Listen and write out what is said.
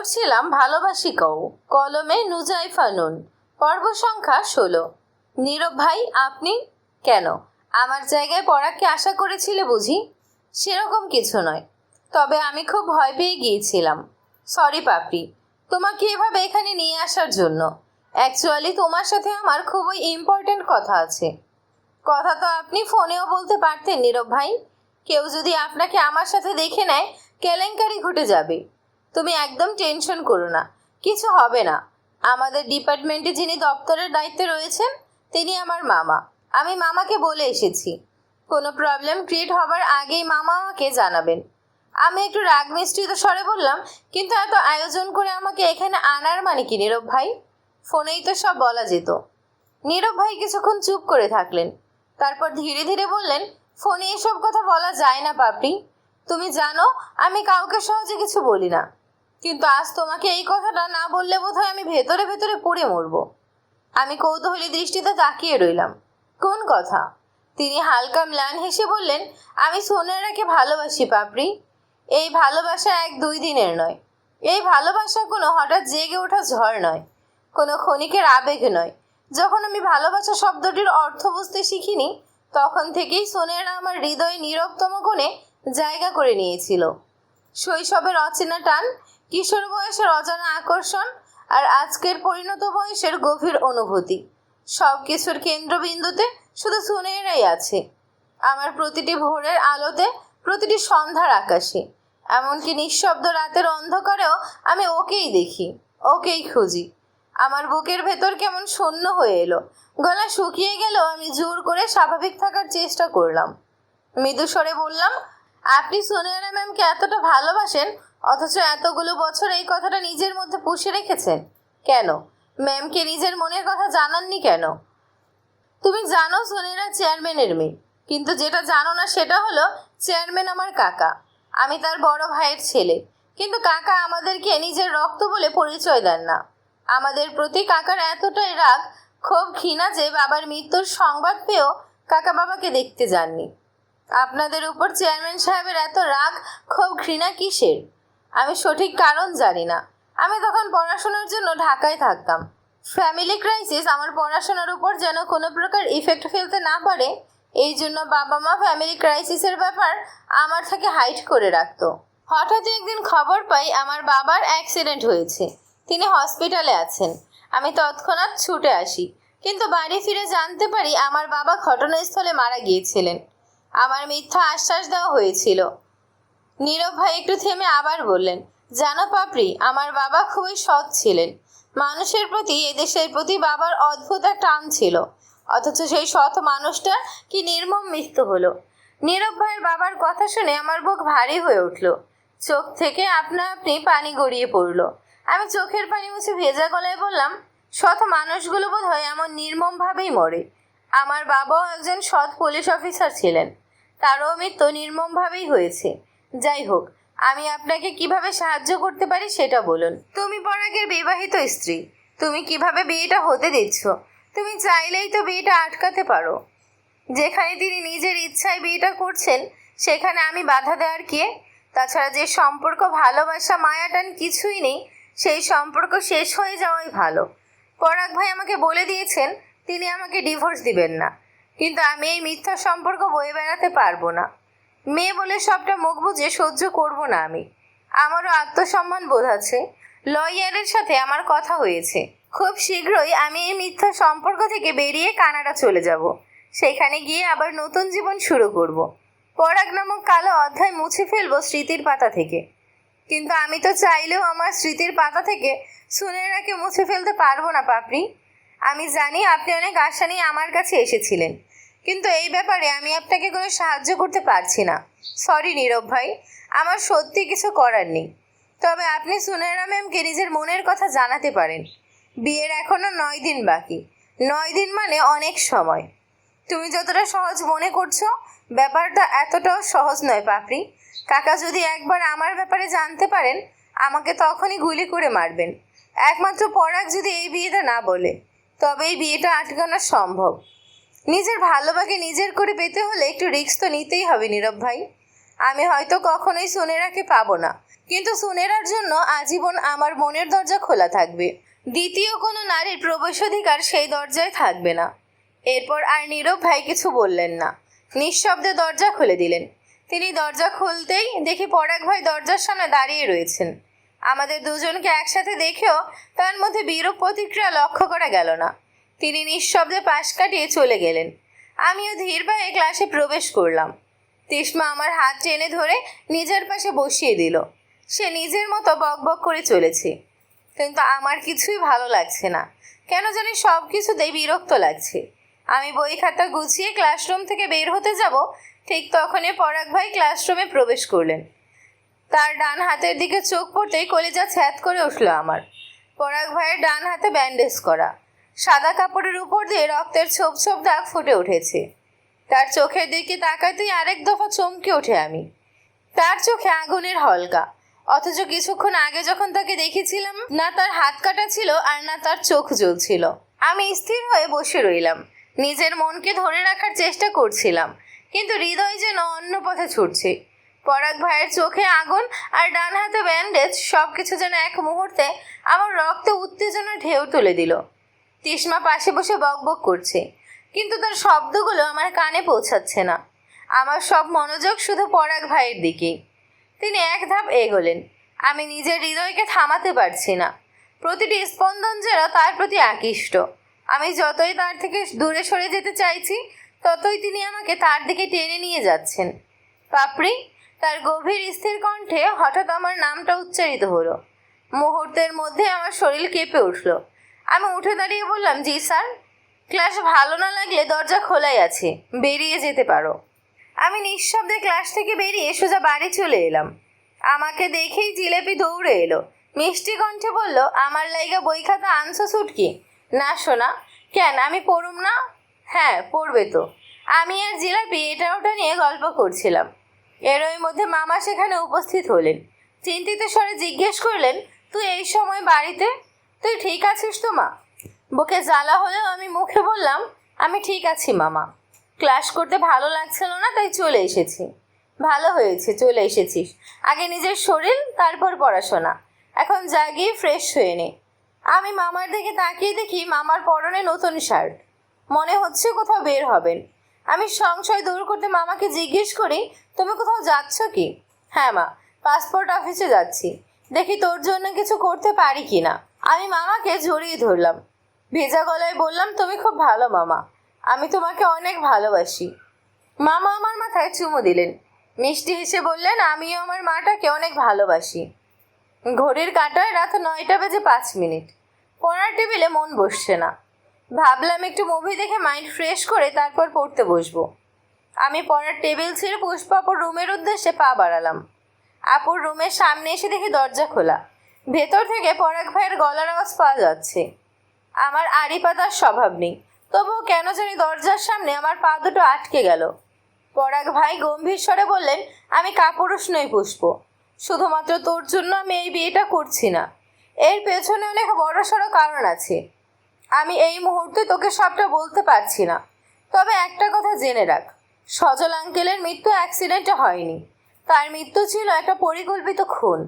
পড়ছিলাম ভালোবাসি কও, কলমে নুজাইফা নুন, পর্ব সংখ্যা 16। নীরব ভাই, আপনি কেন আমার জায়গায় পড়াকে আশা করেছিলে বুঝি? সেরকম কিছু নয়, তবে আমি খুব ভয় পেয়ে গিয়েছিলাম। সরি পাপড়ি, তোমাকে এভাবে এখানে নিয়ে আসার জন্য। অ্যাকচুয়ালি তোমার সাথে আমার খুবই ইম্পর্ট্যান্ট কথা আছে। কথা তো আপনি ফোনেও বলতে পারতেন নীরব ভাই। কেউ যদি আপনাকে আমার সাথে দেখে নেয়, কেলেঙ্কারি ঘটে যাবে। তুমি একদম টেনশন করো না, কিছু হবে না। আমাদের ডিপার্টমেন্টে যিনি দপ্তরের দায়িত্বে রয়েছেন তিনি আমার মামা। আমি মামাকে বলে এসেছি, কোনো প্রবলেম ক্রিয়েট হবার আগেই মামা আমাকে জানাবেন। আমি একটু রাগ মিশ্রিত স্বরে বললাম, কিন্তু এত আয়োজন করে আমাকে এখানে আনার মানে কি নীরব ভাই? ফোনেই তো সব বলা যেত। নীরব ভাই কিছুক্ষণ চুপ করে থাকলেন, তারপর ধীরে ধীরে বললেন, ফোনে এসব কথা বলা যায় না পাপড়ি। তুমি জানো আমি কাউকে সহজে কিছু বলি না, কিন্তু আজ তোমাকে এই কথাটা না বললে বোধহয় আমি ভেতরে ভেতরে পড়ে মরবো। আমি কৌতূহলী দৃষ্টিতে তাকিয়ে রইলাম। কোন কথা? তিনি হালকা ম্লান হেসে বললেন, আমি সোনারাকে ভালোবাসি পাপড়ি। এই ভালোবাসা 1-2 দিনের নয়। এই ভালোবাসা কোনো হঠাৎ জেগে ওঠা ঝড় নয়, কোনো ক্ষণিকের আবেগ নয়। যখন আমি ভালোবাসা শব্দটির অর্থ বুঝতে শিখিনি, তখন থেকেই সোনারা আমার হৃদয়ে নীরবতম কোণে জায়গা করে নিয়েছিল। শৈশবের অচেনা টান, কিশোর বয়সের অজানা আকর্ষণ, আর আজকের পরিণত বয়সের গভীর অনুভূতি, সব কিছুর কেন্দ্রবিন্দুতে শুধু সোনারাই আছে। আমার প্রতিটি ভোরের আলোতে, প্রতিটি সন্ধ্যার আকাশে, এমনকি নিঃশব্দ রাতের অন্ধকারেও আমি ওকেই দেখি, ওকেই খুঁজি। আমার বুকের ভেতর কেমন শূন্য হয়ে এলো, গলা শুকিয়ে গেল। আমি জোর করে স্বাভাবিক থাকার চেষ্টা করলাম। মৃদু স্বরে বললাম, আপনি সোনিয়া ম্যামকে এতটা ভালোবাসেন, অথচ এতগুলো বছর এই কথাটা নিজের মধ্যে পুষে রেখেছেন কেন? ম্যামকে নিজের মনের কথা জানাননি কেন? তুমি জানো সোনিয়া চেয়ারম্যানের মেয়ে, কিন্তু যেটা জানো না সেটা হলো চেয়ারম্যান আমার কাকা। আমি তার বড় ভাইয়ের ছেলে, কিন্তু কাকা আমাদেরকে নিজের রক্ত বলে পরিচয় দেন না। আমাদের প্রতি কাকার এতটাই রাগ, ক্ষোভ, ঘৃণা যে বাবার মৃত্যুর সংবাদ পেয়েও কাকা বাবাকে দেখতে যাননি। আপনাদের উপর চেয়ারম্যান সাহেবের এত রাগ, ক্ষোভ, ঘৃণা কিসের? আমি সঠিক কারণ জানি না। আমি তখন পড়াশোনার জন্য ঢাকায় থাকতাম। ফ্যামিলি ক্রাইসিস আমার পড়াশোনার উপর যেন কোনো প্রকার ইফেক্ট ফেলতে না পারে, এই জন্য বাবা মা ফ্যামিলি ক্রাইসিসের ব্যাপার আমার থেকে হাইড করে রাখতো। হঠাৎ একদিন খবর পাই আমার বাবার অ্যাক্সিডেন্ট হয়েছে, তিনি হসপিটালে আছেন। আমি তৎক্ষণাৎ ছুটে আসি, কিন্তু বাড়ি ফিরে জানতে পারি আমার বাবা ঘটনাস্থলে মারা গিয়েছিলেন। আমার মিথ্যা আশ্বাস দেওয়া হয়েছিল। নীরব ভাই একটু থেমে আবার বললেন, জানো পাপড়ি, আমার বাবা খুবই সৎ ছিলেন। মানুষের প্রতি, এদেশের প্রতি বাবার অদ্ভুত এক টান ছিল। অথচ সেই সৎ মানুষটার কি নির্মম মৃত্যু হলো। নীরব ভাইয়ের বাবার কথা শুনে আমার বুক ভারী হয়ে উঠল। চোখ থেকে আপনা আপনি পানি গড়িয়ে পড়ল। আমি চোখের পানি মুছে ভেজা গলায় বললাম, সৎ মানুষগুলো বোধ হয় এমন নির্মমভাবেই মরে। আমার বাবাও একজন সৎ পুলিশ অফিসার ছিলেন, তারও মৃত্যু নির্মমভাবেই হয়েছে। যাই হোক, আমি আপনাকে কিভাবে সাহায্য করতে পারি সেটা বলুন। তুমি পরাগের বিবাহিত স্ত্রী, তুমি কিভাবে বিয়েটা হতে দিচ্ছ? তুমি চাইলেই তো বিয়েটা আটকাতে পারো। যেখানে তিনি নিজের ইচ্ছায় বিয়েটা করছেন, সেখানে আমি বাধা দেওয়ার কে? তাছাড়া যে সম্পর্ক, ভালোবাসা, মায়াটান কিছুই নেই, সেই সম্পর্ক শেষ হয়ে যাওয়াই ভালো। পরাগ ভাই আমাকে বলে দিয়েছেন তিনি আমাকে ডিভোর্স দিবেন না, কিন্তু আমি এই মিথ্যা সম্পর্ক বয়ে বেড়াতে পারবো না। মেয়ে বলে সবটা মুখ বুঝে সহ্য করব না আমি। আমারও আত্মসম্মান বোধ আছে। লয়ারের সাথে আমার কথা হয়েছে, খুব শীঘ্রই আমি এই মিথ্যা সম্পর্ক থেকে বেরিয়ে কানাডা চলে যাব। সেখানে গিয়ে আবার নতুন জীবন শুরু করব। পরাগ নামক কালো অধ্যায় মুছে ফেলবো স্মৃতির পাতা থেকে। কিন্তু আমি তো চাইলেও আমার স্মৃতির পাতা থেকে সুনেরাকে মুছে ফেলতে পারবো না পাপড়ি। আমি জানি আপনি অনেক আশা নিয়ে আমার কাছে এসেছিলেন, কিন্তু এই ব্যাপারে আমি আপনাকে কোনো সাহায্য করতে পারছি না। সরি নীরব ভাই, আমার সত্যি কিছু করার নেই। তবে আপনি সুনেরা ম্যামকে নিজের মনের কথা জানাতে পারেন। বিয়ের এখনো 9 দিন বাকি। 9 দিন মানে অনেক সময়। তুমি যতটা সহজ মনে করছো, ব্যাপারটা এতটাও সহজ নয় পাপড়ি। কাকা যদি একবার আমার ব্যাপারে জানতে পারেন, আমাকে তখনই গুলি করে মারবেন। একমাত্র পরাগ যদি এই বিয়েটা না বলে, তবে এই বিয়েটা আটকানো সম্ভব। নিজের ভালোবাকে নিজের করে পেতে হলে একটু রিস্ক তো নিতেই হবে নীরব ভাই। আমি হয়তো কখনোই সুনেরাকে পাবো না, কিন্তু সুনেরার জন্য আজীবন আমার মনের দরজা খোলা থাকবে। দ্বিতীয় কোনো নারীর প্রবেশাধিকার সেই দরজায় থাকবে না। এরপর আর নীরব ভাই কিছু বললেন না, নিঃশব্দে দরজা খুলে দিলেন। তিনি দরজা খুলতেই দেখি পরাগ ভাই দরজার সামনে দাঁড়িয়ে রয়েছেন। আমাদের দুজনকে একসাথে দেখেও তার মধ্যে বিরূপ প্রতিক্রিয়া লক্ষ্য করা গেল না। তিনি নিঃশব্দে পাশ কাটিয়ে চলে গেলেন। আমিও ধীর পায়ে ক্লাসে প্রবেশ করলাম। তিশমা আমার হাত টেনে ধরে নিজের পাশে বসিয়ে দিল। সে নিজের মতো বকবক করে চলেছে, কিন্তু আমার কিছুই ভালো লাগছে না। কেন জানি সব কিছুতেই বিরক্ত লাগছে। আমি বই খাতা গুছিয়ে ক্লাসরুম থেকে বের হতে যাব, ঠিক তখনই পরাগ ভাই ক্লাসরুমে প্রবেশ করলেন। তার ডান হাতের দিকে চোখ পড়তেই কলিজা ছ্যাঁত করে উঠল আমার। পরাগ ভাইয়ের ডান হাতে ব্যান্ডেজ করা, সাদা কাপড়ের উপর দিয়ে রক্তের ছোপ ছোপ দাগ ফুটে উঠেছে। তার চোখের দিকে তাকাতেই আরেক দফা চমকে ওঠে আমি। তার চোখে আগুনের হলকা, অথচ কিছুক্ষণ আগে যখন তাকে দেখেছিলাম না তার হাত কাটা ছিল আর না তার চোখ জ্বলছিল। আমি স্থির হয়ে বসে রইলাম, নিজের মনকে ধরে রাখার চেষ্টা করছিলাম, কিন্তু হৃদয় যেন অন্য পথে ছুটছে। পরাগ ভাইয়ের চোখে আগুন আর ডান হাতে ব্যান্ডেজ, সব কিছু যেন এক মুহূর্তে আমার রক্তে উত্তেজনা ঢেউ তুলে দিল। তিশমা পাশে বসে বকবক করছে, কিন্তু তার শব্দগুলো আমার কানে পৌঁছাচ্ছে না। আমার সব মনোযোগ শুধু পরাগ ভাইয়ের দিকেই। তিনি এক ধাপ এগোলেন। আমি নিজের হৃদয়কে থামাতে পারছি না। প্রতিটি স্পন্দন যেন তার প্রতি আকৃষ্ট। আমি যতই তার থেকে দূরে সরে যেতে চাইছি, ততই তিনি আমাকে তার দিকে টেনে নিয়ে যাচ্ছেন। পাপড়ি, তার গভীর স্থির কণ্ঠে হঠাৎ আমার নামটা উচ্চারিত হলো। মুহূর্তের মধ্যে আমার শরীর কেঁপে উঠল। আমি উঠে দাঁড়িয়ে বললাম, জি স্যার। ক্লাস ভালো না লাগলে দরজা খোলাই আছে, বেরিয়ে যেতে পারো। আমি নিঃশব্দে ক্লাস থেকে বেরিয়ে সোজা বাড়ি চলে এলাম। আমাকে দেখেই জিলেপি দৌড়ে এলো, মিষ্টি কণ্ঠে বলল, আমার লাইগা বই খাতা আনছো ছুটকি? না সোনা। কেন, আমি পড়ুম না? হ্যাঁ, পড়বে তো। আমি আর জিলাপি এটা ওটা নিয়ে গল্প করছিলাম। এরই মধ্যে মামা সেখানে উপস্থিত হলেন। চিন্তিত স্বরে জিজ্ঞেস করলেন, তুই এই সময় বাড়িতে? তুই ঠিক আছিস তো মা? বুকে জ্বালা হলেও আমি মুখে বললাম, আমি ঠিক আছি মামা। ক্লাস করতে ভালো লাগছিল না, তাই চলে এসেছি। ভালো হয়েছে চলে এসেছিস। আগে নিজের শরীর, তারপর পড়াশোনা। এখন যা গিয়ে ফ্রেশ হয়ে নে। আমি মামার দিকে তাকিয়ে দেখি মামার পরনে নতুন শার্ট। মনে হচ্ছে কোথাও বের হবেন। আমি সংশয় দূর করতে মামাকে জিজ্ঞেস করি, তুমি কোথাও যাচ্ছ কি? হ্যাঁ মা, পাসপোর্ট অফিসে যাচ্ছি, দেখি তোর জন্য কিছু করতে পারি কি না। আমি মামাকে জড়িয়ে ধরলাম, ভেজা গলায় বললাম, তুমি খুব ভালো মামা, আমি তোমাকে অনেক ভালোবাসি। মামা আমার মাথায় চুমু দিলেন, মিষ্টি হেসে বললেন, আমিও আমার মাটাকে অনেক ভালোবাসি। ঘড়ির কাঁটায় রাত 9:05। পড়ার টেবিলে মন বসছে না। ভাবলাম একটু মুভি দেখে মাইন্ড ফ্রেশ করে তারপর পড়তে বসবো। আমি পড়ার টেবিল ছেড়ে পুষ্পাপুর রুমের উদ্দেশ্যে পা বাড়ালাম। আপুর রুমের সামনে এসে দেখি দরজা খোলা। ভেতর থেকে পরাগ ভাইয়ের গলার আওয়াজ পাওয়া যাচ্ছে। আমার আড়ি পাতার স্বভাব নেই, তবুও কেন জানি দরজার সামনে আমার পা দুটো আটকে গেল। পরাগ ভাই গম্ভীর স্বরে বললেন, আমি কাপুরুষ নই পুষ্প, শুধুমাত্র তোর জন্য আমি এই বিয়েটা করছি না। এর পেছনে অনেক বড় সড়ো কারণ আছে। আমি এই মুহূর্তে তোকে সবটা বলতে পারছি না, তবে একটা কথা জেনে রাখ, সজল আঙ্কেলের মৃত্যু অ্যাক্সিডেন্টে হয়নি। তার মৃত্যু ছিল একটা পরিকল্পিত খুন।